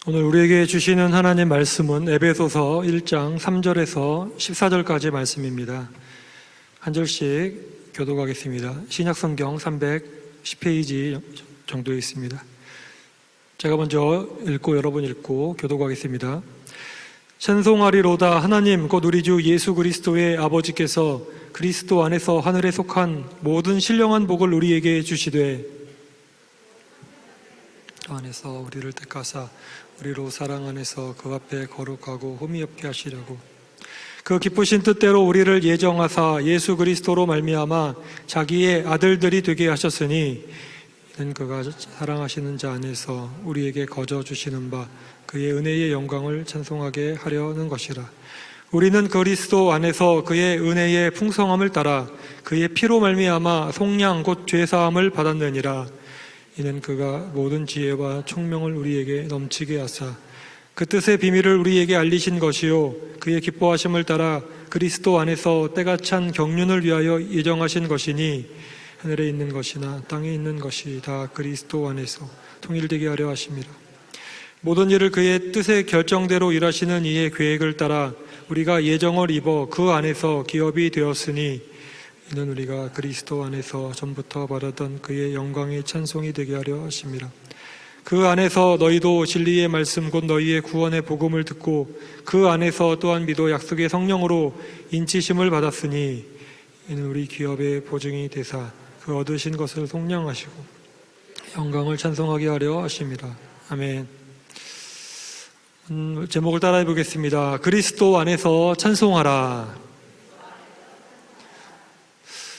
오늘 우리에게 주시는 하나님 말씀은 에베소서 1장 3절에서 14절까지의 말씀입니다. 한 절씩 교독하겠습니다. 신약성경 310페이지 정도에 있습니다. 제가 먼저 읽고 여러분 읽고 교독하겠습니다. 찬송하리로다. 하나님 곧 우리 주 예수 그리스도의 아버지께서 그리스도 안에서 하늘에 속한 모든 신령한 복을 우리에게 주시되 안에서 우리를 택하사 우리로 사랑 안에서 그 앞에 거룩하고 흠이 없게 하시려고 그 기쁘신 뜻대로 우리를 예정하사 예수 그리스도로 말미암아 자기의 아들들이 되게 하셨으니 이는 그가 사랑하시는 자 안에서 우리에게 거저 주시는 바 그의 은혜의 영광을 찬송하게 하려는 것이라. 우리는 그리스도 안에서 그의 은혜의 풍성함을 따라 그의 피로 말미암아 속량 곧 죄사함을 받았느니라. 이는 그가 모든 지혜와 총명을 우리에게 넘치게 하사 그 뜻의 비밀을 우리에게 알리신 것이요 그의 기뻐하심을 따라 그리스도 안에서 때가 찬 경륜을 위하여 예정하신 것이니 하늘에 있는 것이나 땅에 있는 것이 다 그리스도 안에서 통일되게 하려 하심이라. 모든 일을 그의 뜻의 결정대로 일하시는 이의 계획을 따라 우리가 예정을 입어 그 안에서 기업이 되었으니 이는 우리가 그리스도 안에서 전부터 받았던 그의 영광의 찬송이 되게 하려 하심이라. 그 안에서 너희도 진리의 말씀 곧 너희의 구원의 복음을 듣고 그 안에서 또한 믿어 약속의 성령으로 인치심을 받았으니 이는 우리 기업의 보증이 되사 그 얻으신 것을 속량하시고 영광을 찬송하게 하려 하심이라. 아멘. 제목을 따라해 보겠습니다. 그리스도 안에서 찬송하라.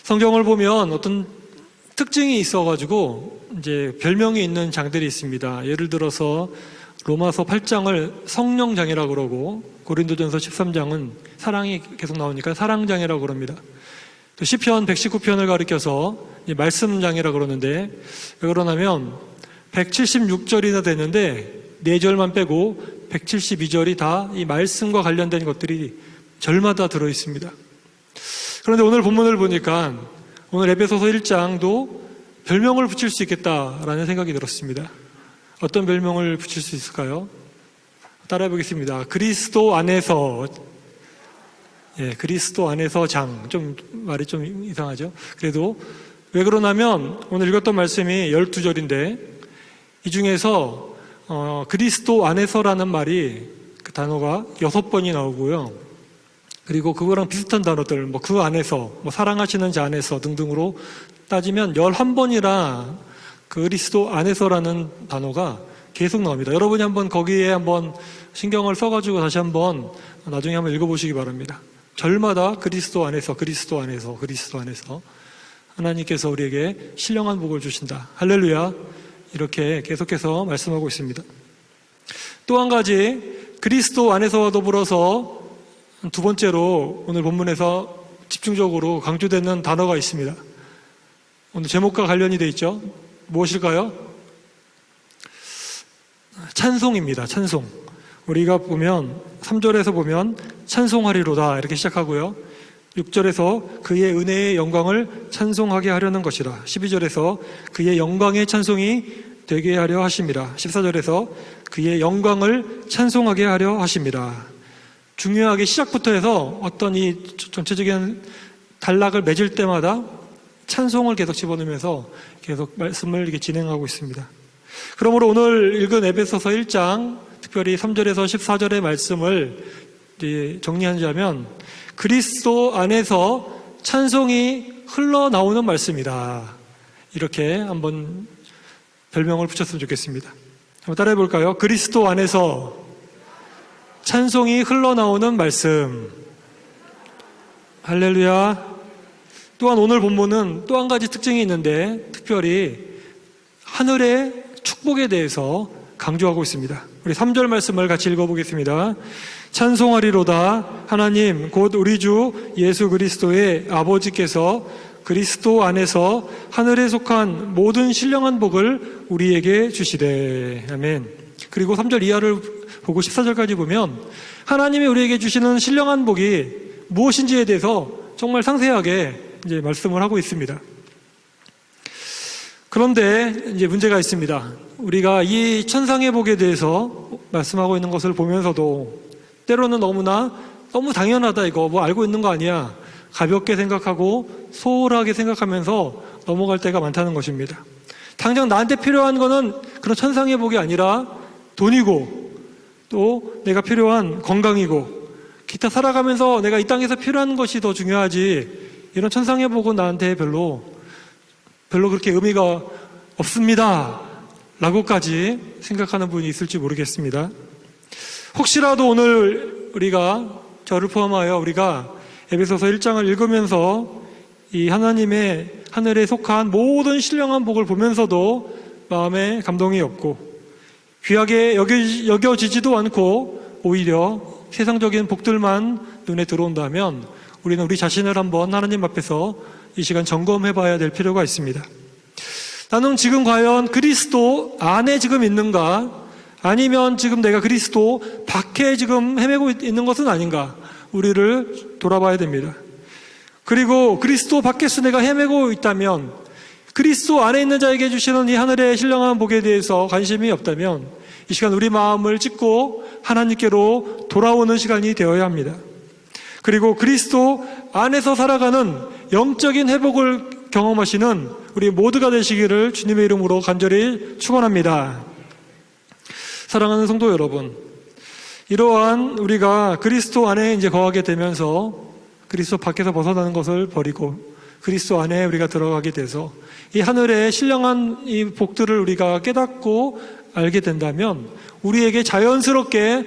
성경을 보면 어떤 특징이 있어가지고 이제 별명이 있는 장들이 있습니다. 예를 들어서 로마서 8장을 성령장이라고 그러고 고린도전서 13장은 사랑이 계속 나오니까 사랑장이라고 그럽니다. 또 시편 119편을 가리켜서 말씀장이라고 그러는데 왜 그러냐면 176절이나 되는데 4절만 빼고 172절이 다 이 말씀과 관련된 것들이 절마다 들어있습니다. 그런데 오늘 본문을 보니까 오늘 에베소서 1장도 별명을 붙일 수 있겠다라는 생각이 들었습니다. 어떤 별명을 붙일 수 있을까요? 따라해 보겠습니다. 그리스도 안에서, 그리스도 안에서 장. 좀 말이 좀 이상하죠? 그래도 왜 그러냐면 오늘 읽었던 말씀이 12절인데 이 중에서 그리스도 안에서라는 말이 그 단어가 6번이 나오고요. 그리고 그거랑 비슷한 단어들, 그 안에서, 사랑하시는 자 안에서 등등으로 따지면 11번이나 그리스도 안에서라는 단어가 계속 나옵니다. 여러분이 한번 거기에 한번 신경을 써가지고 다시 한번 나중에 한번 읽어보시기 바랍니다. 절마다 그리스도 안에서, 그리스도 안에서, 그리스도 안에서 하나님께서 우리에게 신령한 복을 주신다. 할렐루야. 이렇게 계속해서 말씀하고 있습니다. 또 한 가지, 그리스도 안에서와 더불어서 두 번째로 오늘 본문에서 집중적으로 강조되는 단어가 있습니다. 오늘 제목과 관련이 되어 있죠. 무엇일까요? 찬송입니다. 찬송. 우리가 보면 3절에서 보면 찬송하리로다 이렇게 시작하고요. 6절에서 그의 은혜의 영광을 찬송하게 하려는 것이라. 12절에서 그의 영광의 찬송이 되게 하려 하심이라. 14절에서 그의 영광을 찬송하게 하려 하심이라. 중요하게 시작부터 해서 어떤 이 전체적인 단락을 맺을 때마다 찬송을 계속 집어넣으면서 계속 말씀을 이렇게 진행하고 있습니다. 그러므로 오늘 읽은 에베소서 1장, 특별히 3절에서 14절의 말씀을 이제 정리하자면 그리스도 안에서 찬송이 흘러나오는 말씀이다. 이렇게 한번 별명을 붙였으면 좋겠습니다. 한번 따라해 볼까요? 그리스도 안에서 찬송이 흘러나오는 말씀. 할렐루야. 또한 오늘 본문은 또 한 가지 특징이 있는데 특별히 하늘의 축복에 대해서 강조하고 있습니다. 우리 3절 말씀을 같이 읽어보겠습니다. 찬송하리로다. 하나님 곧 우리 주 예수 그리스도의 아버지께서 그리스도 안에서 하늘에 속한 모든 신령한 복을 우리에게 주시되. 아멘. 그리고 3절 이하를 보고 14절까지 보면 하나님이 우리에게 주시는 신령한 복이 무엇인지에 대해서 정말 상세하게 이제 말씀을 하고 있습니다. 그런데 이제 문제가 있습니다. 우리가 이 천상의 복에 대해서 말씀하고 있는 것을 보면서도 때로는 너무 당연하다, 이거 뭐 알고 있는 거 아니야, 가볍게 생각하고 소홀하게 생각하면서 넘어갈 때가 많다는 것입니다. 당장 나한테 필요한 거는 그런 천상의 복이 아니라 돈이고, 또 내가 필요한 건강이고, 기타 살아가면서 내가 이 땅에서 필요한 것이 더 중요하지, 이런 천상의 복은 나한테 별로 그렇게 의미가 없습니다 라고까지 생각하는 분이 있을지 모르겠습니다. 혹시라도 오늘 저를 포함하여 우리가 에베소서 1장을 읽으면서 이 하나님의 하늘에 속한 모든 신령한 복을 보면서도 마음에 감동이 없고 귀하게 여겨지지도 않고 오히려 세상적인 복들만 눈에 들어온다면 우리는 우리 자신을 한번 하나님 앞에서 이 시간 점검해 봐야 될 필요가 있습니다. 나는 지금 과연 그리스도 안에 지금 있는가, 아니면 지금 내가 그리스도 밖에 지금 헤매고 있는 것은 아닌가, 우리를 돌아봐야 됩니다. 그리고 그리스도 밖에서 내가 헤매고 있다면, 그리스도 안에 있는 자에게 주시는 이 하늘의 신령한 복에 대해서 관심이 없다면 이 시간 우리 마음을 찢고 하나님께로 돌아오는 시간이 되어야 합니다. 그리고 그리스도 안에서 살아가는 영적인 회복을 경험하시는 우리 모두가 되시기를 주님의 이름으로 간절히 축원합니다. 사랑하는 성도 여러분, 이러한 우리가 그리스도 안에 이제 거하게 되면서 그리스도 밖에서 벗어나는 것을 버리고 그리스도 안에 우리가 들어가게 돼서 이 하늘의 신령한 이 복들을 우리가 깨닫고 알게 된다면 우리에게 자연스럽게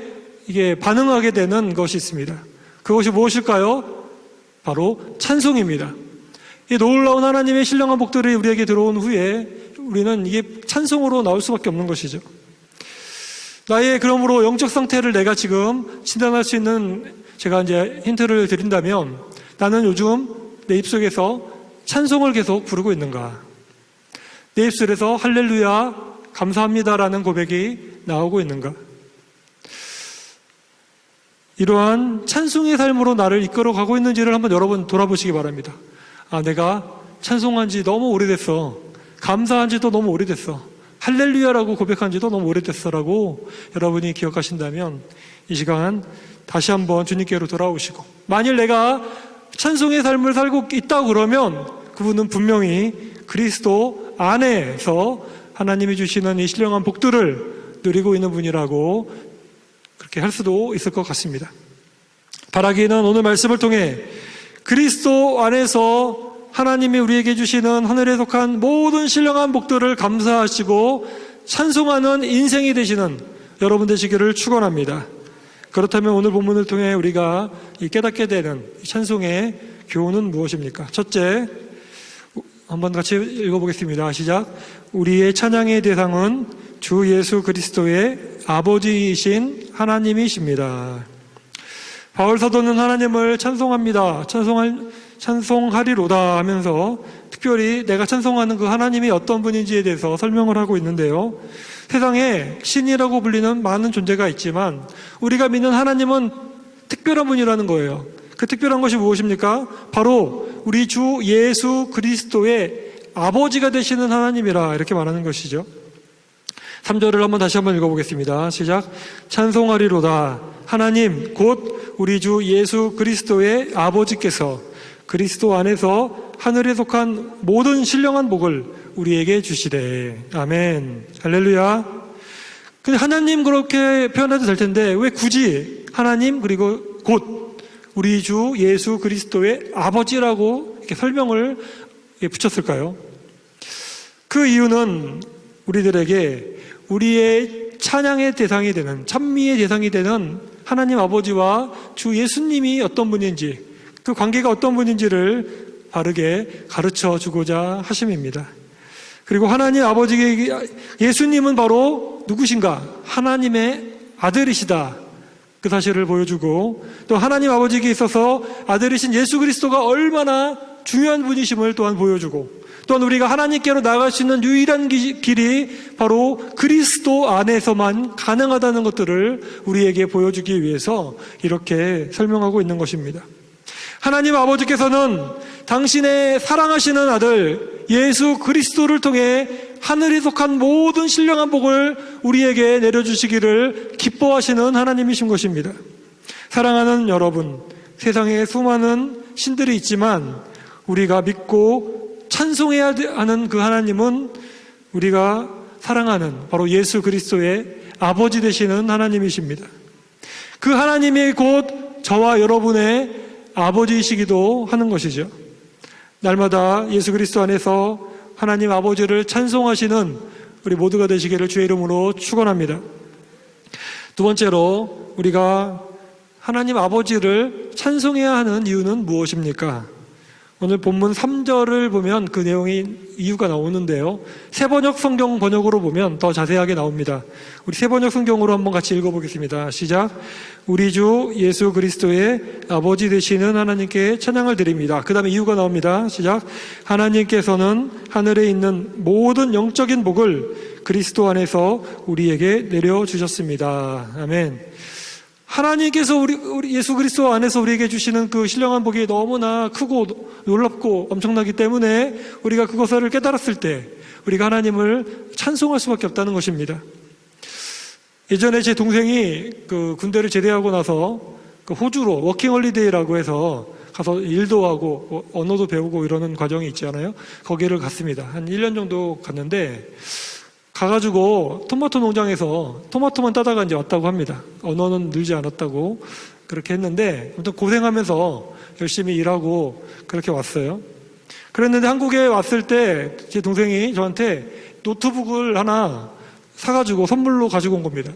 이게 반응하게 되는 것이 있습니다. 그것이 무엇일까요? 바로 찬송입니다. 이 놀라운 하나님의 신령한 복들이 우리에게 들어온 후에 우리는 이게 찬송으로 나올 수밖에 없는 것이죠. 나의 그러므로 영적 상태를 내가 지금 진단할 수 있는, 제가 이제 힌트를 드린다면, 나는 요즘 내 입속에서 찬송을 계속 부르고 있는가? 내 입술에서 할렐루야 감사합니다라는 고백이 나오고 있는가? 이러한 찬송의 삶으로 나를 이끌어 가고 있는지를 한번 여러분 돌아보시기 바랍니다. 내가 찬송한 지 너무 오래됐어. 감사한 지도 너무 오래됐어. 할렐루야라고 고백한 지도 너무 오래됐어라고 여러분이 기억하신다면 이 시간 다시 한번 주님께로 돌아오시고, 만일 내가 찬송의 삶을 살고 있다고 그러면 그분은 분명히 그리스도 안에서 하나님이 주시는 이 신령한 복들을 누리고 있는 분이라고 그렇게 할 수도 있을 것 같습니다. 바라기는 오늘 말씀을 통해 그리스도 안에서 하나님이 우리에게 주시는 하늘에 속한 모든 신령한 복들을 감사하시고 찬송하는 인생이 되시는 여러분 되시기를 축원합니다. 그렇다면 오늘 본문을 통해 우리가 깨닫게 되는 찬송의 교훈은 무엇입니까? 첫째, 한번 같이 읽어보겠습니다. 시작. 우리의 찬양의 대상은 주 예수 그리스도의 아버지이신 하나님이십니다. 바울 사도는 하나님을 찬송합니다. 찬송하리로다 하면서 특별히 내가 찬송하는 그 하나님이 어떤 분인지에 대해서 설명을 하고 있는데요. 세상에 신이라고 불리는 많은 존재가 있지만 우리가 믿는 하나님은 특별한 분이라는 거예요. 그 특별한 것이 무엇입니까? 바로 우리 주 예수 그리스도의 아버지가 되시는 하나님이라 이렇게 말하는 것이죠. 3절을 한번 읽어보겠습니다. 시작. 찬송하리로다 하나님 곧 우리 주 예수 그리스도의 아버지께서 그리스도 안에서 하늘에 속한 모든 신령한 복을 우리에게 주시되. 아멘. 할렐루야. 근데 하나님 그렇게 표현해도 될 텐데 왜 굳이 하나님 그리고 곧 우리 주 예수 그리스도의 아버지라고 이렇게 설명을 붙였을까요? 그 이유는 우리들에게 우리의 찬양의 대상이 되는, 찬미의 대상이 되는 하나님 아버지와 주 예수님이 어떤 분인지, 그 관계가 어떤 분인지를 바르게 가르쳐 주고자 하심입니다. 그리고 하나님 아버지 예수님은 바로 누구신가? 하나님의 아들이시다. 그 사실을 보여주고, 또 하나님 아버지에게 있어서 아들이신 예수 그리스도가 얼마나 중요한 분이심을 또한 보여주고, 또한 우리가 하나님께로 나아갈 수 있는 유일한 길이 바로 그리스도 안에서만 가능하다는 것들을 우리에게 보여주기 위해서 이렇게 설명하고 있는 것입니다. 하나님 아버지께서는 당신의 사랑하시는 아들 예수 그리스도를 통해 하늘에 속한 모든 신령한 복을 우리에게 내려주시기를 기뻐하시는 하나님이신 것입니다. 사랑하는 여러분, 세상에 수많은 신들이 있지만 우리가 믿고 찬송해야 하는 그 하나님은 우리가 사랑하는 바로 예수 그리스도의 아버지 되시는 하나님이십니다. 그 하나님이 곧 저와 여러분의 아버지이시기도 하는 것이죠. 날마다 예수 그리스도 안에서 하나님 아버지를 찬송하시는 우리 모두가 되시기를 주의 이름으로 축원합니다. 두 번째로 우리가 하나님 아버지를 찬송해야 하는 이유는 무엇입니까? 오늘 본문 3절을 보면 그 이유가 나오는데요. 세번역 성경 번역으로 보면 더 자세하게 나옵니다. 우리 세번역 성경으로 한번 같이 읽어보겠습니다. 시작. 우리 주 예수 그리스도의 아버지 되시는 하나님께 찬양을 드립니다. 그 다음에 이유가 나옵니다. 시작. 하나님께서는 하늘에 있는 모든 영적인 복을 그리스도 안에서 우리에게 내려주셨습니다. 아멘. 하나님께서 우리 예수 그리스도 안에서 우리에게 주시는 그 신령한 복이 너무나 크고 놀랍고 엄청나기 때문에 우리가 그것을 깨달았을 때 우리가 하나님을 찬송할 수밖에 없다는 것입니다. 예전에 제 동생이 그 군대를 제대하고 나서 그 호주로 워킹홀리데이라고 해서 가서 일도 하고 언어도 배우고 이러는 과정이 있잖아요. 거기를 갔습니다. 한 1년 정도 갔는데 가가지고 토마토 농장에서 토마토만 따다가 이제 왔다고 합니다. 언어는 늘지 않았다고 그렇게 했는데 아무튼 고생하면서 열심히 일하고 그렇게 왔어요. 그랬는데 한국에 왔을 때 제 동생이 저한테 노트북을 하나 사가지고 선물로 가지고 온 겁니다.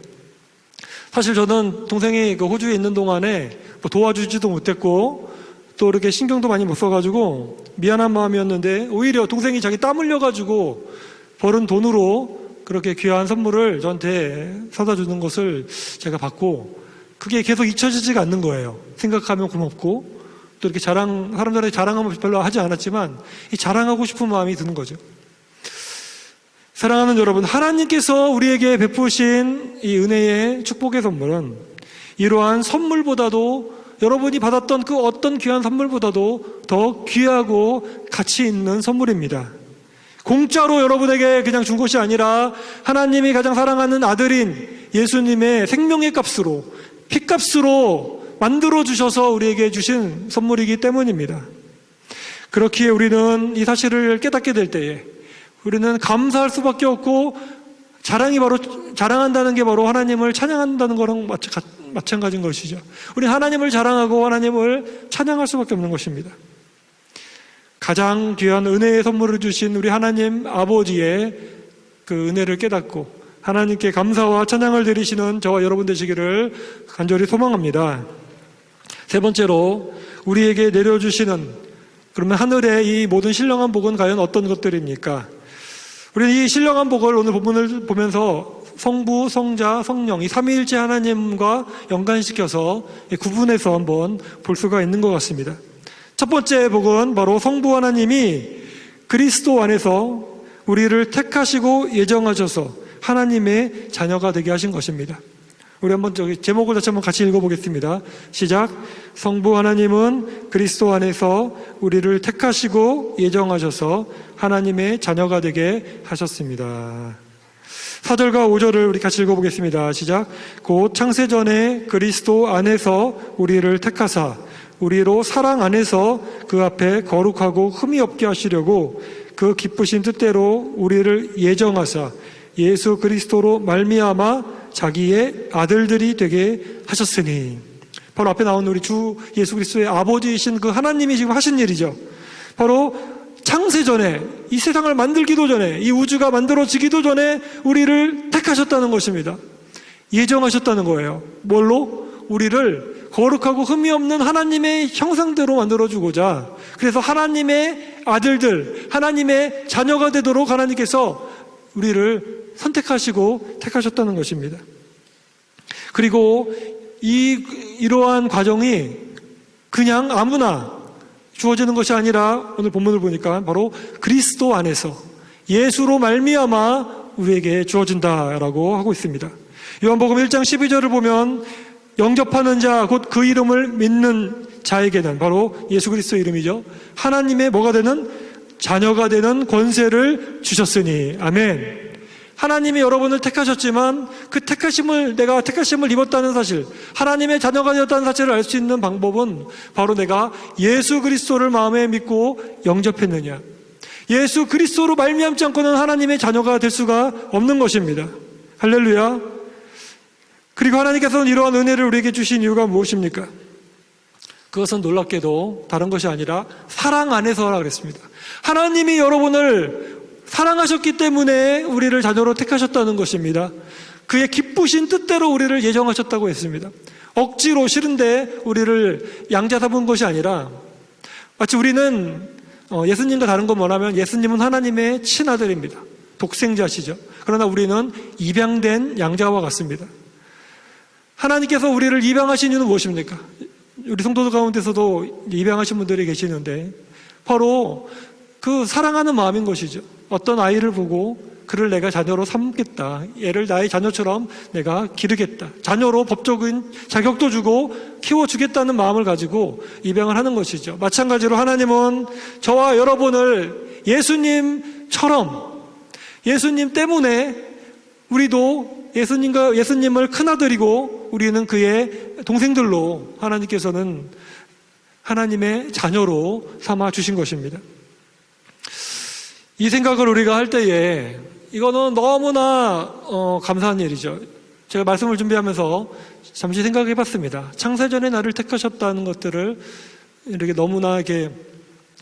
사실 저는 동생이 그 호주에 있는 동안에 뭐 도와주지도 못했고 또 이렇게 신경도 많이 못 써가지고 미안한 마음이었는데 오히려 동생이 자기 땀 흘려가지고 벌은 돈으로 그렇게 귀한 선물을 저한테 사다 주는 것을 제가 받고 그게 계속 잊혀지지가 않는 거예요. 생각하면 고맙고 또 이렇게 사람들한테 자랑하면 별로 하지 않았지만 이 자랑하고 싶은 마음이 드는 거죠. 사랑하는 여러분, 하나님께서 우리에게 베푸신 이 은혜의 축복의 선물은 이러한 선물보다도 여러분이 받았던 그 어떤 귀한 선물보다도 더 귀하고 가치 있는 선물입니다. 공짜로 여러분에게 그냥 준 것이 아니라 하나님이 가장 사랑하는 아들인 예수님의 생명의 값으로 피값으로 만들어주셔서 우리에게 주신 선물이기 때문입니다. 그렇기에 우리는 이 사실을 깨닫게 될 때에 우리는 감사할 수밖에 없고 자랑한다는 게 바로 하나님을 찬양한다는 거랑 마찬가지인 것이죠. 우리 하나님을 자랑하고 하나님을 찬양할 수밖에 없는 것입니다. 가장 귀한 은혜의 선물을 주신 우리 하나님 아버지의 그 은혜를 깨닫고 하나님께 감사와 찬양을 드리시는 저와 여러분 되시기를 간절히 소망합니다. 세 번째로 우리에게 내려주시는 그러면 하늘의 이 모든 신령한 복은 과연 어떤 것들입니까? 우리는 이 신령한 복을 오늘 본문을 보면서 성부, 성자, 성령 이 삼위일체 하나님과 연관시켜서 구분해서 한번 볼 수가 있는 것 같습니다. 첫 번째 복은 바로 성부 하나님이 그리스도 안에서 우리를 택하시고 예정하셔서 하나님의 자녀가 되게 하신 것입니다. 우리 한번 제목을 다시 한번 같이 읽어보겠습니다. 시작. 성부 하나님은 그리스도 안에서 우리를 택하시고 예정하셔서 하나님의 자녀가 되게 하셨습니다. 4절과 5절을 우리 같이 읽어보겠습니다. 시작. 곧 창세전에 그리스도 안에서 우리를 택하사 우리로 사랑 안에서 그 앞에 거룩하고 흠이 없게 하시려고 그 기쁘신 뜻대로 우리를 예정하사 예수 그리스도로 말미암아 자기의 아들들이 되게 하셨으니 바로 앞에 나온 우리 주 예수 그리스도의 아버지이신 그 하나님이 지금 하신 일이죠. 바로 창세전에 이 세상을 만들기도 전에 이 우주가 만들어지기도 전에 우리를 택하셨다는 것입니다. 예정하셨다는 거예요. 뭘로? 우리를 거룩하고 흠이 없는 하나님의 형상대로 만들어주고자 그래서 하나님의 아들들, 하나님의 자녀가 되도록 하나님께서 우리를 선택하시고 택하셨다는 것입니다. 그리고 이러한 과정이 그냥 아무나 주어지는 것이 아니라 오늘 본문을 보니까 바로 그리스도 안에서 예수로 말미암아 우리에게 주어진다라고 하고 있습니다. 요한복음 1장 12절을 보면 영접하는 자 곧 그 이름을 믿는 자에게는, 바로 예수 그리스도 이름이죠, 하나님의 뭐가 되는? 자녀가 되는 권세를 주셨으니. 아멘. 하나님이 여러분을 택하셨지만 그 내가 택하심을 입었다는 사실, 하나님의 자녀가 되었다는 사실을 알 수 있는 방법은 바로 내가 예수 그리스도를 마음에 믿고 영접했느냐, 예수 그리스도로 말미암지 않고는 하나님의 자녀가 될 수가 없는 것입니다. 할렐루야. 그리고 하나님께서는 이러한 은혜를 우리에게 주신 이유가 무엇입니까? 그것은 놀랍게도 다른 것이 아니라 사랑 안에서라 그랬습니다. 하나님이 여러분을 사랑하셨기 때문에 우리를 자녀로 택하셨다는 것입니다. 그의 기쁘신 뜻대로 우리를 예정하셨다고 했습니다. 억지로 싫은데 우리를 양자 삼은 것이 아니라, 마치 우리는 예수님과 다른 건 뭐냐면 예수님은 하나님의 친아들입니다. 독생자시죠. 그러나 우리는 입양된 양자와 같습니다. 하나님께서 우리를 입양하신 이유는 무엇입니까? 우리 성도들 가운데서도 입양하신 분들이 계시는데 바로 그 사랑하는 마음인 것이죠. 어떤 아이를 보고 그를 내가 자녀로 삼겠다, 얘를 나의 자녀처럼 내가 기르겠다, 자녀로 법적인 자격도 주고 키워주겠다는 마음을 가지고 입양을 하는 것이죠. 마찬가지로 하나님은 저와 여러분을 예수님처럼, 예수님 때문에 우리도 예수님을 큰아들이고 우리는 그의 동생들로 하나님께서는 하나님의 자녀로 삼아 주신 것입니다. 이 생각을 우리가 할 때에 이거는 너무나 감사한 일이죠. 제가 말씀을 준비하면서 잠시 생각해 봤습니다. 창세전에 나를 택하셨다는 것들을 이렇게 너무나 이렇게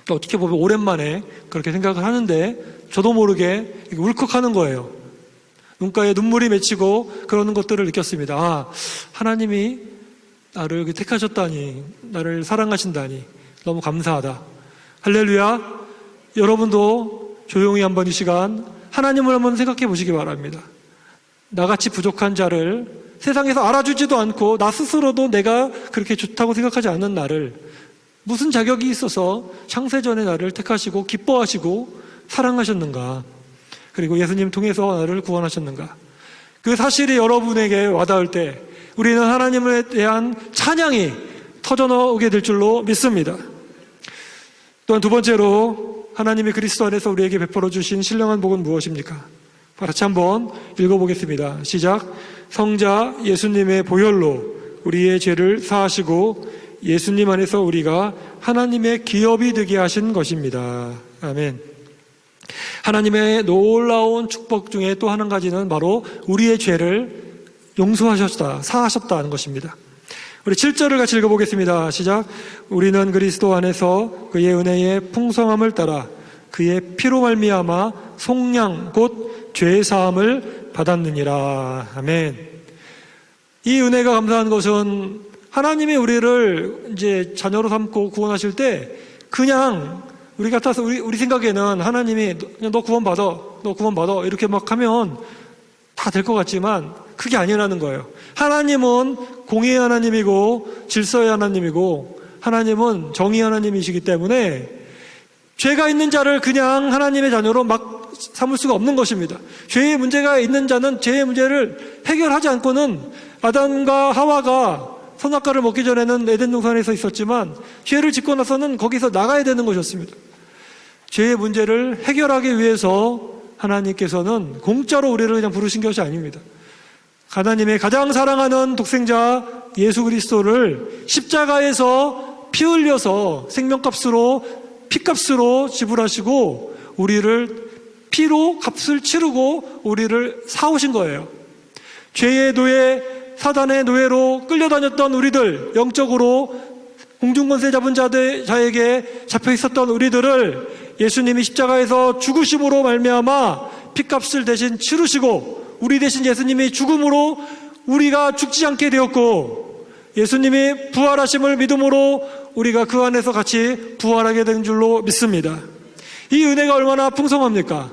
어떻게 보면 오랜만에 그렇게 생각을 하는데 저도 모르게 울컥하는 거예요. 눈가에 눈물이 맺히고 그러는 것들을 느꼈습니다. 아, 하나님이 나를 택하셨다니, 나를 사랑하신다니 너무 감사하다. 할렐루야. 여러분도 조용히 한번 이 시간 하나님을 한번 생각해 보시기 바랍니다. 나같이 부족한 자를 세상에서 알아주지도 않고 나 스스로도 내가 그렇게 좋다고 생각하지 않는 나를 무슨 자격이 있어서 창세전에 나를 택하시고 기뻐하시고 사랑하셨는가, 그리고 예수님 통해서 나를 구원하셨는가, 그 사실이 여러분에게 와닿을 때 우리는 하나님에 대한 찬양이 터져나오게 될 줄로 믿습니다. 또한 두 번째로 하나님이 그리스도 안에서 우리에게 베풀어 주신 신령한 복은 무엇입니까? 같이 한번 읽어보겠습니다. 시작. 성자 예수님의 보혈로 우리의 죄를 사하시고 예수님 안에서 우리가 하나님의 기업이 되게 하신 것입니다. 아멘. 하나님의 놀라운 축복 중에 또 한 가지는 바로 우리의 죄를 용서하셨다, 사하셨다는 것입니다. 우리 7절을 같이 읽어보겠습니다. 시작. 우리는 그리스도 안에서 그의 은혜의 풍성함을 따라 그의 피로 말미암아 속량 곧 죄사함을 받았느니라. 아멘. 이 은혜가 감사한 것은 하나님이 우리를 이제 자녀로 삼고 구원하실 때 그냥 우리 같아서 우리 생각에는 하나님이 너 구원받아 이렇게 막 하면 다 될 것 같지만 그게 아니라는 거예요. 하나님은 공의의 하나님이고 질서의 하나님이고 하나님은 정의의 하나님이시기 때문에 죄가 있는 자를 그냥 하나님의 자녀로 막 삼을 수가 없는 것입니다. 죄의 문제가 있는 자는 죄의 문제를 해결하지 않고는, 아담과 하와가 선악과를 먹기 전에는 에덴 동산에서 있었지만 죄를 짓고 나서는 거기서 나가야 되는 것이었습니다. 죄의 문제를 해결하기 위해서 하나님께서는 공짜로 우리를 그냥 부르신 것이 아닙니다. 하나님의 가장 사랑하는 독생자 예수 그리스도를 십자가에서 피 흘려서 생명값으로, 피값으로 지불하시고 우리를 피로 값을 치르고 우리를 사오신 거예요. 죄의 노예, 사단의 노예로 끌려다녔던 우리들, 영적으로 공중권세 잡은 자에게 잡혀 있었던 우리들을 예수님이 십자가에서 죽으심으로 말미암아 피값을 대신 치르시고 우리 대신 예수님이 죽음으로 우리가 죽지 않게 되었고, 예수님이 부활하심을 믿음으로 우리가 그 안에서 같이 부활하게 된 줄로 믿습니다. 이 은혜가 얼마나 풍성합니까?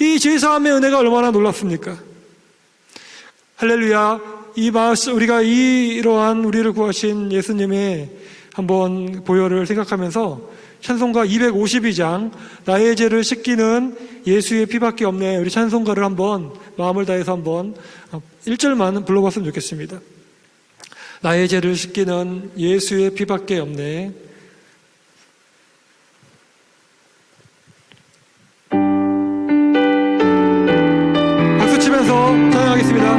이 죄사함의 은혜가 얼마나 놀랍습니까? 할렐루야. 우리가 이러한 우리를 구하신 예수님의 한번 보혈을 생각하면서 찬송가 252장 나의 죄를 씻기는 예수의 피밖에 없네, 우리 찬송가를 한번 마음을 다해서 한번 1절만 불러봤으면 좋겠습니다. 나의 죄를 씻기는 예수의 피밖에 없네. 박수 치면서 찬양하겠습니다.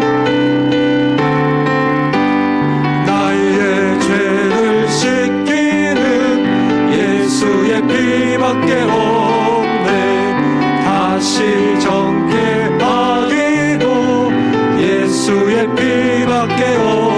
나의 죄를 씻기는 예수의 피밖에 없네. 다시 정케 하기도 예수의 피밖에 없네.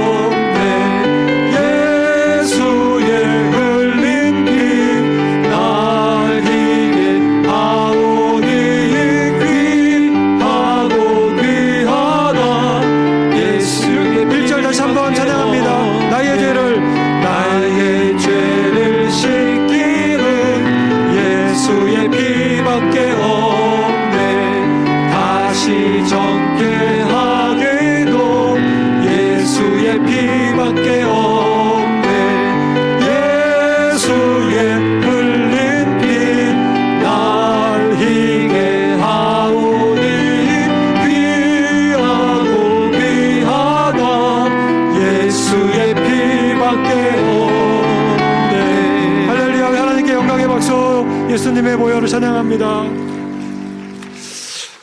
예수님의 보혈을 찬양합니다.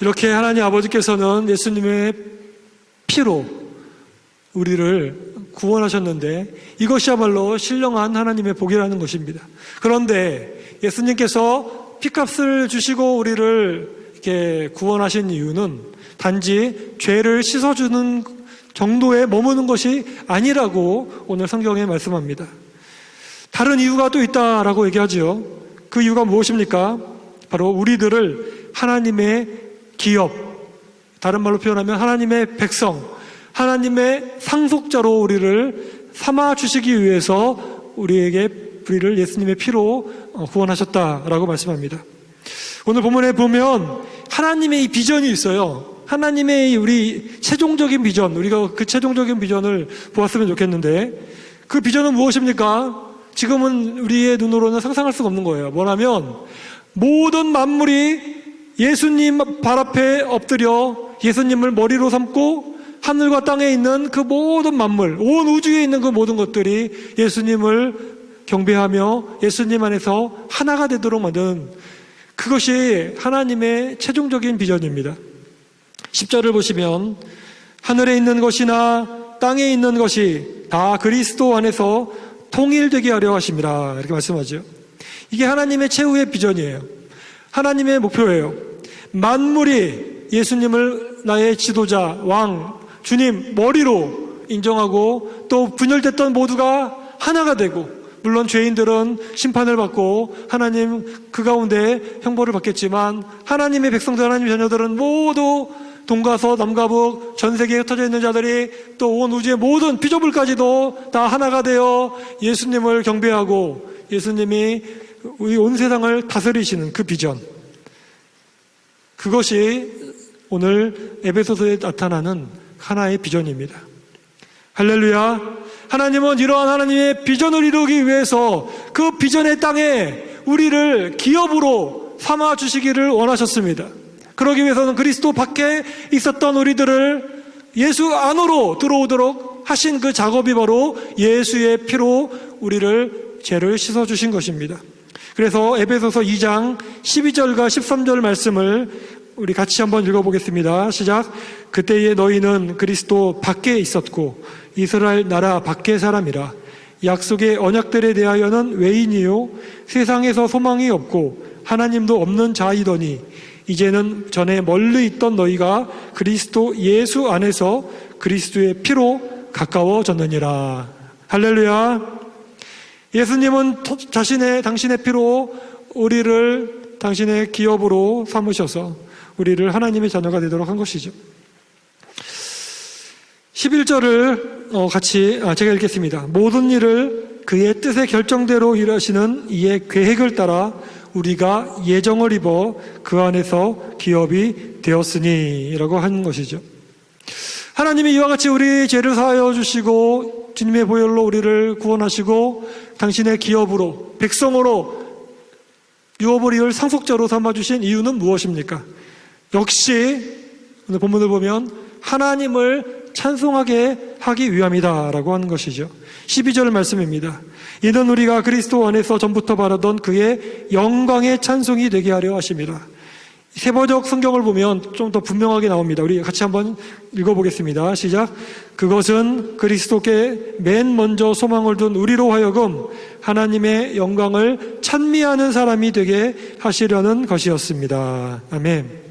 이렇게 하나님 아버지께서는 예수님의 피로 우리를 구원하셨는데 이것이야말로 신령한 하나님의 복이라는 것입니다. 그런데 예수님께서 피값을 주시고 우리를 이렇게 구원하신 이유는 단지 죄를 씻어주는 정도에 머무는 것이 아니라고 오늘 성경에 말씀합니다. 다른 이유가 또 있다라고 얘기하지요. 그 이유가 무엇입니까? 바로 우리들을 하나님의 기업, 다른 말로 표현하면 하나님의 백성, 하나님의 상속자로 우리를 삼아 주시기 위해서 우리를 예수님의 피로 구원하셨다라고 말씀합니다. 오늘 본문에 보면 하나님의 이 비전이 있어요. 하나님의 우리 최종적인 비전, 우리가 그 최종적인 비전을 보았으면 좋겠는데 그 비전은 무엇입니까? 지금은 우리의 눈으로는 상상할 수가 없는 거예요. 뭐냐면 모든 만물이 예수님 발 앞에 엎드려 예수님을 머리로 삼고 하늘과 땅에 있는 그 모든 만물, 온 우주에 있는 그 모든 것들이 예수님을 경배하며 예수님 안에서 하나가 되도록 만든 그것이 하나님의 최종적인 비전입니다. 10절을 보시면 하늘에 있는 것이나 땅에 있는 것이 다 그리스도 안에서 통일되게 하려 하십니다. 이렇게 말씀하죠. 이게 하나님의 최후의 비전이에요. 하나님의 목표예요. 만물이 예수님을 나의 지도자, 왕, 주님, 머리로 인정하고 또 분열됐던 모두가 하나가 되고, 물론 죄인들은 심판을 받고 하나님 그 가운데 형벌을 받겠지만 하나님의 백성들, 하나님의 자녀들은 모두 동가서 남과 북 전 세계에 흩어져 있는 자들이 또 온 우주의 모든 피조물까지도 다 하나가 되어 예수님을 경배하고 예수님이 우리 온 세상을 다스리시는 그 비전, 그것이 오늘 에베소서에 나타나는 하나의 비전입니다. 할렐루야. 하나님은 이러한 하나님의 비전을 이루기 위해서 그 비전의 땅에 우리를 기업으로 삼아 주시기를 원하셨습니다. 그러기 위해서는 그리스도 밖에 있었던 우리들을 예수 안으로 들어오도록 하신 그 작업이 바로 예수의 피로 우리를 죄를 씻어주신 것입니다. 그래서 에베소서 2장 12절과 13절 말씀을 우리 같이 한번 읽어보겠습니다. 시작. 그때에 너희는 그리스도 밖에 있었고 이스라엘 나라 밖의 사람이라. 약속의 언약들에 대하여는 외인이요 세상에서 소망이 없고 하나님도 없는 자이더니 이제는 전에 멀리 있던 너희가 그리스도 예수 안에서 그리스도의 피로 가까워졌느니라. 할렐루야. 예수님은 당신의 피로 우리를 당신의 기업으로 삼으셔서 우리를 하나님의 자녀가 되도록 한 것이죠. 11절을 같이 제가 읽겠습니다. 모든 일을 그의 뜻의 결정대로 일하시는 이의 계획을 따라 우리가 예정을 입어 그 안에서 기업이 되었으니 라고 하는 것이죠. 하나님이 이와 같이 우리 죄를 사하여 주시고 주님의 보혈로 우리를 구원하시고 당신의 기업으로 백성으로 유업을 상속자로 삼아주신 이유는 무엇입니까? 역시 오늘 본문을 보면 하나님을 찬송하게 하기 위함이다 라고 하는 것이죠. 12절 말씀입니다. 이는 우리가 그리스도 안에서 전부터 바라던 그의 영광의 찬송이 되게 하려 하심이라. 세번역 성경을 보면 좀 더 분명하게 나옵니다. 우리 같이 한번 읽어보겠습니다. 시작. 그것은 그리스도께 맨 먼저 소망을 둔 우리로 하여금 하나님의 영광을 찬미하는 사람이 되게 하시려는 것이었습니다. 아멘.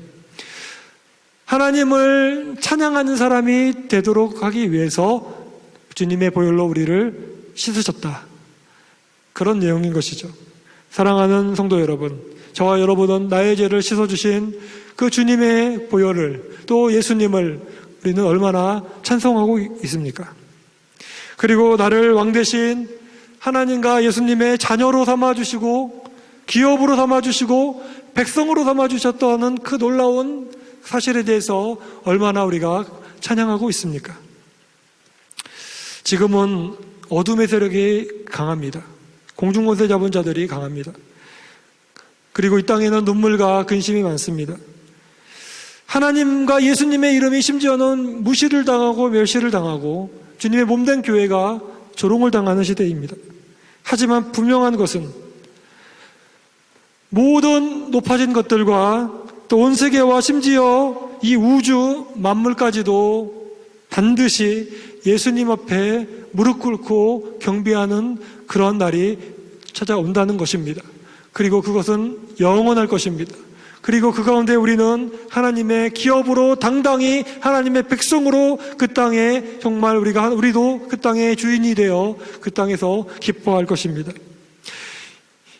하나님을 찬양하는 사람이 되도록 하기 위해서 주님의 보혈로 우리를 씻으셨다. 그런 내용인 것이죠. 사랑하는 성도 여러분, 저와 여러분은 나의 죄를 씻어주신 그 주님의 보혈을, 또 예수님을 우리는 얼마나 찬송하고 있습니까? 그리고 나를 왕 대신 하나님과 예수님의 자녀로 삼아주시고 기업으로 삼아주시고 백성으로 삼아주셨다는 그 놀라운 사실에 대해서 얼마나 우리가 찬양하고 있습니까? 지금은 어둠의 세력이 강합니다. 공중권세 잡은 자들이 강합니다. 그리고 이 땅에는 눈물과 근심이 많습니다. 하나님과 예수님의 이름이 심지어는 무시를 당하고 멸시를 당하고 주님의 몸된 교회가 조롱을 당하는 시대입니다. 하지만 분명한 것은 모든 높아진 것들과 또 온 세계와 심지어 이 우주 만물까지도 반드시 예수님 앞에 무릎 꿇고 경배하는 그런 날이 찾아온다는 것입니다. 그리고 그것은 영원할 것입니다. 그리고 그 가운데 우리는 하나님의 기업으로 당당히 하나님의 백성으로 그 땅에 정말 우리도 그 땅의 주인이 되어 그 땅에서 기뻐할 것입니다.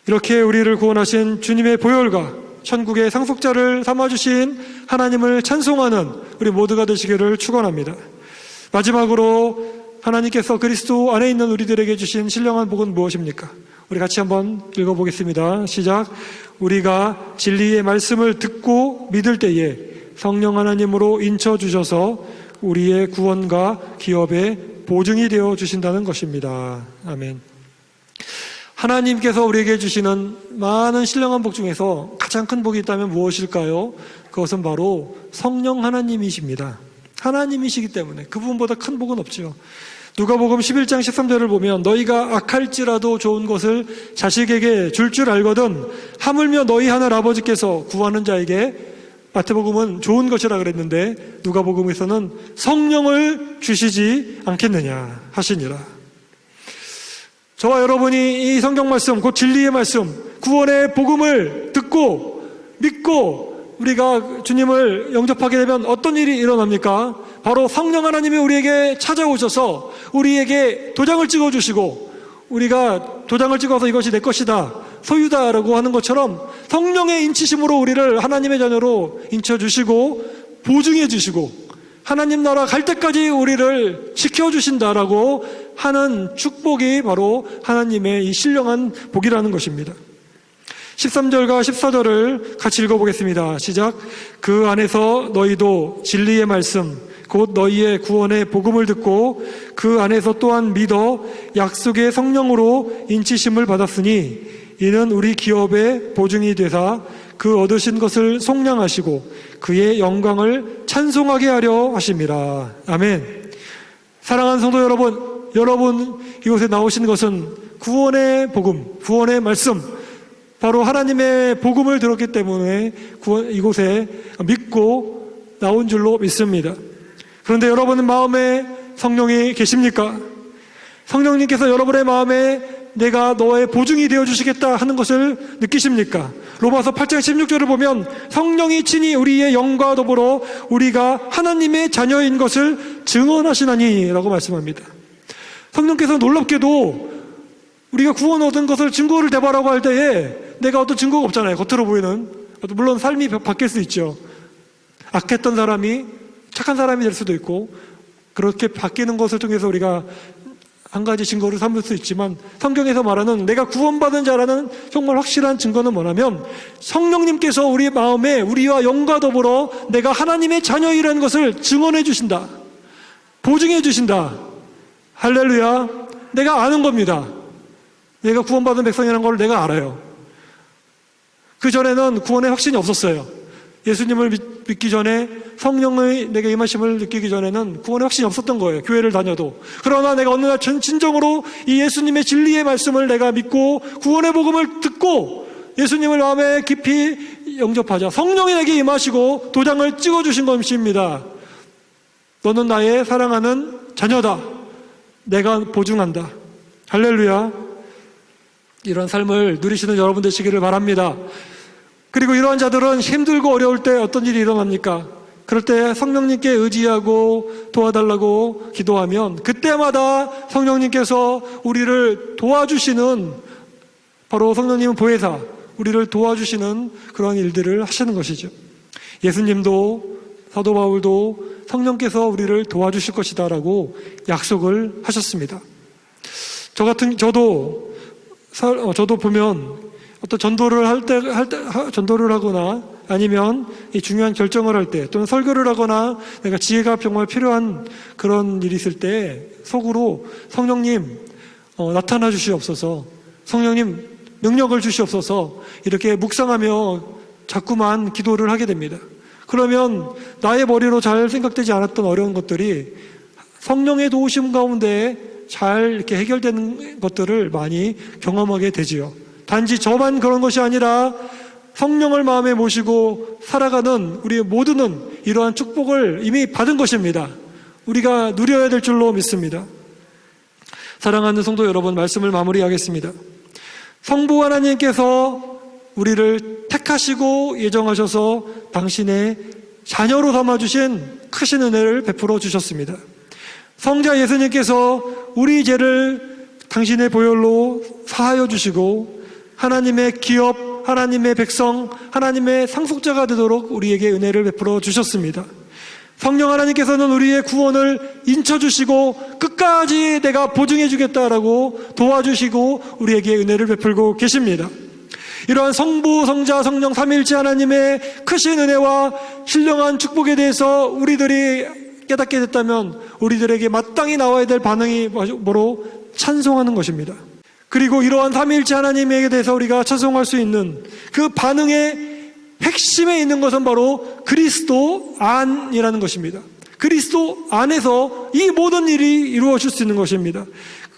이렇게 우리를 구원하신 주님의 보혈과 천국의 상속자를 삼아주신 하나님을 찬송하는 우리 모두가 되시기를 축원합니다. 마지막으로 하나님께서 그리스도 안에 있는 우리들에게 주신 신령한 복은 무엇입니까? 우리 같이 한번 읽어보겠습니다. 시작. 우리가 진리의 말씀을 듣고 믿을 때에 성령 하나님으로 인쳐주셔서 우리의 구원과 기업의 보증이 되어 주신다는 것입니다. 아멘. 하나님께서 우리에게 주시는 많은 신령한 복 중에서 가장 큰 복이 있다면 무엇일까요? 그것은 바로 성령 하나님이십니다. 하나님이시기 때문에 그분보다 큰 복은 없죠. 누가복음 11장 13절을 보면 너희가 악할지라도 좋은 것을 자식에게 줄 알거든 하물며 너희 하늘 아버지께서 구하는 자에게, 마태복음은 좋은 것이라 그랬는데 누가복음에서는 성령을 주시지 않겠느냐 하시니라. 저와 여러분이 이 성경 말씀, 곧 진리의 말씀, 구원의 복음을 듣고 믿고 우리가 주님을 영접하게 되면 어떤 일이 일어납니까? 바로 성령 하나님이 우리에게 찾아오셔서 우리에게 도장을 찍어주시고, 우리가 도장을 찍어서 이것이 내 것이다, 소유다라고 하는 것처럼 성령의 인치심으로 우리를 하나님의 자녀로 인쳐주시고 보증해 주시고 하나님 나라 갈 때까지 우리를 지켜주신다라고 하는 축복이 바로 하나님의 이 신령한 복이라는 것입니다. 13절과 14절을 같이 읽어보겠습니다. 시작. 그 안에서 너희도 진리의 말씀 곧 너희의 구원의 복음을 듣고 그 안에서 또한 믿어 약속의 성령으로 인치심을 받았으니 이는 우리 기업의 보증이 되사 그 얻으신 것을 속량하시고 그의 영광을 찬송하게 하려 하심이라. 아멘. 사랑하는 성도 여러분 이곳에 나오신 것은 구원의 복음, 구원의 말씀, 바로 하나님의 복음을 들었기 때문에 이곳에 믿고 나온 줄로 믿습니다. 그런데 여러분 마음에 성령이 계십니까? 성령님께서 여러분의 마음에 내가 너의 보증이 되어주시겠다 하는 것을 느끼십니까? 로마서 8장 16절을 보면 성령이 친히 우리의 영과 더불어 우리가 하나님의 자녀인 것을 증언하시나니 라고 말씀합니다. 성령께서 놀랍게도 우리가 구원 얻은 것을 증거를 대바라고 할 때에 내가 어떤 증거가 없잖아요. 겉으로 보이는. 물론 삶이 바뀔 수 있죠. 악했던 사람이 착한 사람이 될 수도 있고 그렇게 바뀌는 것을 통해서 우리가 한 가지 증거를 삼을 수 있지만 성경에서 말하는 내가 구원받은 자라는 정말 확실한 증거는 뭐냐면 성령님께서 우리 마음에 우리와 영과 더불어 내가 하나님의 자녀이라는 것을 증언해 주신다. 보증해 주신다. 할렐루야. 내가 아는 겁니다. 내가 구원받은 백성이라는 걸 내가 알아요. 그전에는 구원의 확신이 없었어요. 예수님을 믿기 전에, 성령의 내게 임하심을 느끼기 전에는 구원의 확신이 없었던 거예요. 교회를 다녀도. 그러나 내가 어느 날 진정으로 이 예수님의 진리의 말씀을 내가 믿고 구원의 복음을 듣고 예수님을 마음에 깊이 영접하자 성령이 내게 임하시고 도장을 찍어주신 것입니다. 너는 나의 사랑하는 자녀다. 내가 보증한다. 할렐루야. 이런 삶을 누리시는 여러분 되시기를 바랍니다. 그리고 이러한 자들은 힘들고 어려울 때 어떤 일이 일어납니까? 그럴 때 성령님께 의지하고 도와달라고 기도하면 그때마다 성령님께서 우리를 도와주시는, 바로 성령님은 보혜사, 우리를 도와주시는 그런 일들을 하시는 것이죠. 예수님도 사도 바울도 성령께서 우리를 도와주실 것이다 라고 약속을 하셨습니다. 저도 보면 어떤 전도를 하거나 아니면 이 중요한 결정을 할 때 또는 설교를 하거나 내가 지혜가 정말 필요한 그런 일이 있을 때 속으로 성령님 나타나 주시옵소서, 성령님 능력을 주시옵소서 이렇게 묵상하며 자꾸만 기도를 하게 됩니다. 그러면 나의 머리로 잘 생각되지 않았던 어려운 것들이 성령의 도우심 가운데 잘 이렇게 해결되는 것들을 많이 경험하게 되지요. 단지 저만 그런 것이 아니라 성령을 마음에 모시고 살아가는 우리 모두는 이러한 축복을 이미 받은 것입니다. 우리가 누려야 될 줄로 믿습니다. 사랑하는 성도 여러분, 말씀을 마무리하겠습니다. 성부 하나님께서 우리를 택하시고 예정하셔서 당신의 자녀로 삼아주신 크신 은혜를 베풀어 주셨습니다. 성자 예수님께서 우리 죄를 당신의 보혈로 사하여 주시고 하나님의 기업, 하나님의 백성, 하나님의 상속자가 되도록 우리에게 은혜를 베풀어 주셨습니다. 성령 하나님께서는 우리의 구원을 인쳐주시고 끝까지 내가 보증해 주겠다라고 도와주시고 우리에게 은혜를 베풀고 계십니다. 이러한 성부, 성자, 성령 삼위일체 하나님의 크신 은혜와 신령한 축복에 대해서 우리들이 깨닫게 됐다면 우리들에게 마땅히 나와야 될 반응이 뭐로? 찬송하는 것입니다. 그리고 이러한 삼위일체 하나님에 대해서 우리가 찬송할 수 있는 그 반응의 핵심에 있는 것은 바로 그리스도 안이라는 것입니다. 그리스도 안에서 이 모든 일이 이루어질 수 있는 것입니다.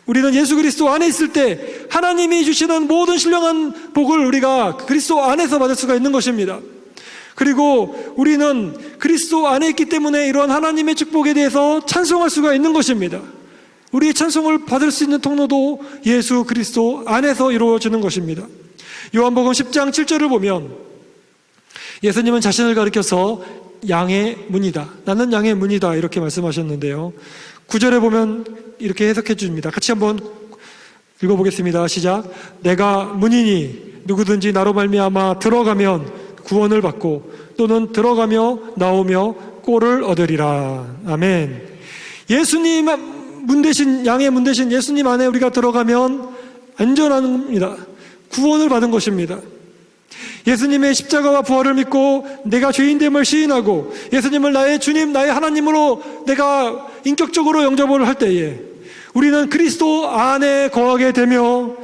우리는 예수 그리스도 안에 있을 때 하나님이 주시는 모든 신령한 복을 우리가 그리스도 안에서 받을 수가 있는 것입니다. 그리고 우리는 그리스도 안에 있기 때문에 이러한 하나님의 축복에 대해서 찬송할 수가 있는 것입니다. 우리의 찬송을 받을 수 있는 통로도 예수 그리스도 안에서 이루어지는 것입니다. 요한복음 10장 7절을 보면 예수님은 자신을 가리켜서 양의 문이다, 나는 양의 문이다 이렇게 말씀하셨는데요. 9절에 보면 이렇게 해석해 줍니다. 같이 한번 읽어보겠습니다. 시작. 내가 문이니 누구든지 나로 말미암아 들어가면 구원을 받고 또는 들어가며 나오며 꼴을 얻으리라. 아멘. 예수님 문 대신, 양의 문 대신 예수님 안에 우리가 들어가면 안전합니다. 구원을 받은 것입니다. 예수님의 십자가와 부활을 믿고 내가 죄인됨을 시인하고 예수님을 나의 주님, 나의 하나님으로 내가 인격적으로 영접을 할 때에 우리는 그리스도 안에 거하게 되며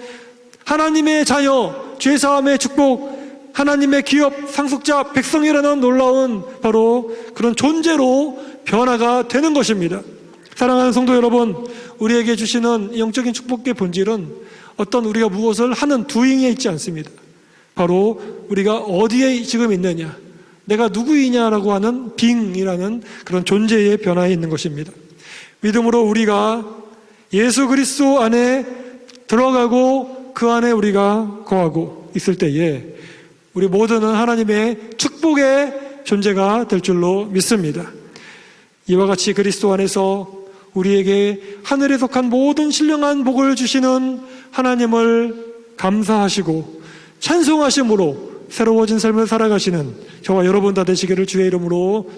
하나님의 자녀, 죄사함의 축복, 하나님의 기업, 상속자, 백성이라는 놀라운 바로 그런 존재로 변화가 되는 것입니다. 사랑하는 성도 여러분, 우리에게 주시는 영적인 축복의 본질은 어떤 우리가 무엇을 하는 doing에 있지 않습니다. 바로 우리가 어디에 지금 있느냐, 내가 누구이냐라고 하는 being이라는 그런 존재의 변화에 있는 것입니다. 믿음으로 우리가 예수 그리스도 안에 들어가고 그 안에 우리가 거하고 있을 때에 우리 모두는 하나님의 축복의 존재가 될 줄로 믿습니다. 이와 같이 그리스도 안에서 우리에게 하늘에 속한 모든 신령한 복을 주시는 하나님을 감사하시고 찬송하심으로 새로워진 삶을 살아가시는 저와 여러분 다 되시기를 주의 이름으로